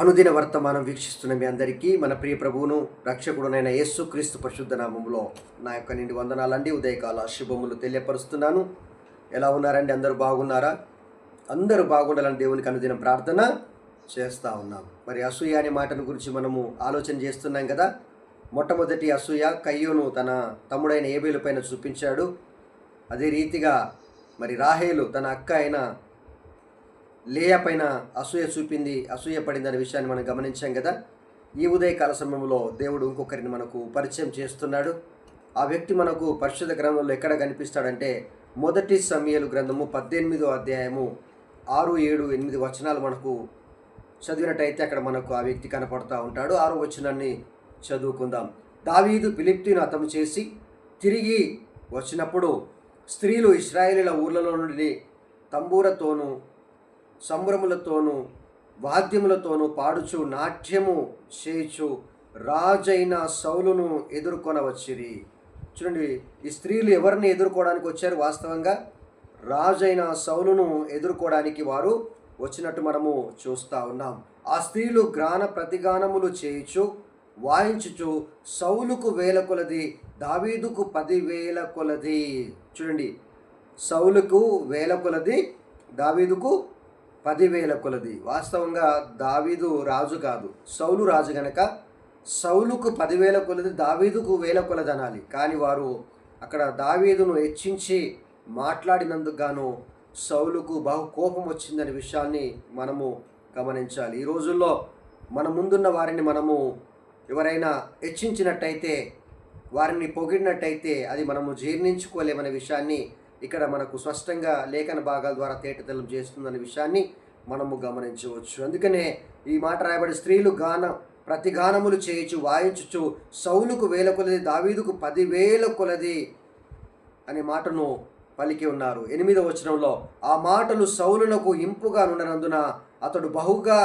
అనుదిన వర్తమానం వీక్షిస్తున్న మీ అందరికీ మన ప్రియ ప్రభువును రక్షకుడునైన యేసుక్రీస్తు పరిశుద్ధ నామములో నా యొక్క నిండి వందనాలండి. ఉదయకాల శుభములు తెలియపరుస్తున్నాను. ఎలా ఉన్నారండి? అందరూ బాగున్నారా? అందరూ బాగుండాలని దేవునికి అనుదినం ప్రార్థన చేస్తూ ఉన్నాం. మరి అసూయ అనే మాటను గురించి మనము ఆలోచన చేస్తున్నాం కదా. మొట్టమొదటి అసూయ కయ్యూను తన తమ్ముడైన ఏబేలు పైన చూపించాడు. అదే రీతిగా మరి రాహేలు తన అక్క అయిన లేయా పైన అసూయ పడిందనే విషయాన్ని మనం గమనించాం కదా. ఈ ఉదయకాల సమయంలో దేవుడు ఇంకొకరిని మనకు పరిచయం చేస్తున్నాడు. ఆ వ్యక్తి మనకు పరిశుద్ధ గ్రంథంలో ఎక్కడ కనిపిస్తాడంటే మొదటి సమూయేలు గ్రంథము 18వ అధ్యాయము 6, 7, 8 వచనాలు మనకు చదివినట్టయితే అక్కడ మనకు ఆ వ్యక్తి కనపడుతూ ఉంటాడు. 6వ వచనాన్ని చదువుకుందాం. దావీదు ఫిలిష్తీయులను హతము చేసి తిరిగి వచ్చినప్పుడు స్త్రీలు ఇశ్రాయేలీయుల ఊర్లలో నుండి తంబూరతోనూ సంభ్రములతోనూ వాద్యములతోనూ పాడుచు నాట్యము చేయుచు రాజైన సౌలును ఎదుర్కొనవచ్చిరి. చూడండి, ఈ స్త్రీలు ఎవరిని ఎదుర్కోవడానికి వచ్చారు? వాస్తవంగా రాజైన సౌలును ఎదుర్కోవడానికి వారు వచ్చినట్టు మనము చూస్తూ ఉన్నాం. ఆ స్త్రీలు ప్రతిగానములు చేయుచు వాయించుచు సౌలుకు 1000 కొలది, దావీదుకు 10,000 కొలది. చూడండి, సౌలుకు 1000 కొలది, దావీదుకు 10,000 కొలది. వాస్తవంగా దావీదు రాజు కాదు, సౌలు రాజు గనక సౌలుకు 10,000 కొలది, దావీదుకు 1000 కొలది అనాలి. కానీ వారు అక్కడ దావీదును హెచ్చించి మాట్లాడినందుకు గాను సౌలుకు బహు కోపం వచ్చిందనే విషయాన్ని మనము గమనించాలి. ఈ రోజుల్లో మన ముందున్న వారిని మనము ఎవరైనా హెచ్చించినట్టయితే, వారిని పొగిడినట్టయితే అది మనము జీర్ణించుకోలేమనే విషయాన్ని ఇక్కడ మనకు స్పష్టంగా లేఖన భాగాల ద్వారా తేటతెల్లం చేస్తుందనే విషయాన్ని మనము గమనించవచ్చు. అందుకనే ఈ మాట రాయబడి స్త్రీలు ప్రతిగానములు చేయుచు వాయించుచు సౌలుకు 1000 కొలది, దావీదుకు 10,000 కొలది అనే మాటను పలికి ఉన్నారు. 8వ వచనంలో ఆ మాటలు సౌలునకు ఇంపుగా నుండినందున అతడు బహుగా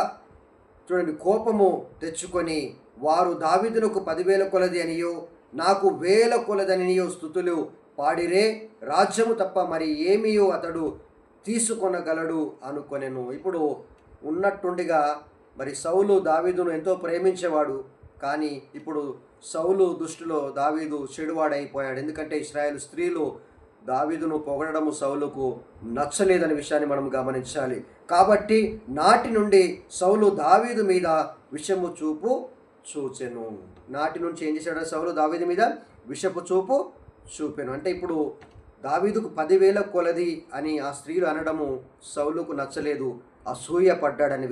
చూడండి కోపము తెచ్చుకొని, వారు దావీదునకు 10,000 కొలది అనియో నాకు 1000 కొలదనియో స్తుతులు పాడిరే, రాజ్యము తప్ప మరి ఏమీయో అతడు తీసుకొనగలడు అనుకొనెను. ఇప్పుడు ఉన్నట్టుండిగా మరి సౌలు దావీదును ఎంతో ప్రేమించేవాడు. కానీ ఇప్పుడు సౌలు దృష్టిలో దావీదు చెడువాడైపోయాడు. ఎందుకంటే ఇశ్రాయేలు స్త్రీలు దావీదును పొగడము సౌలుకు నచ్చలేదనే విషయాన్ని మనం గమనించాలి. కాబట్టి నాటి నుండి సౌలు దావీదు మీద విషము చూపు చూచెను. నాటి నుంచి ఏం చేశాడు? సౌలు దావీదు మీద విషపు చూపు చూపెను. అంటే ఇప్పుడు దావీదుకు 10,000 కొలది అని ఆ స్త్రీలు అనడము సౌలుకు నచ్చలేదు, అసూయ పడ్డాడని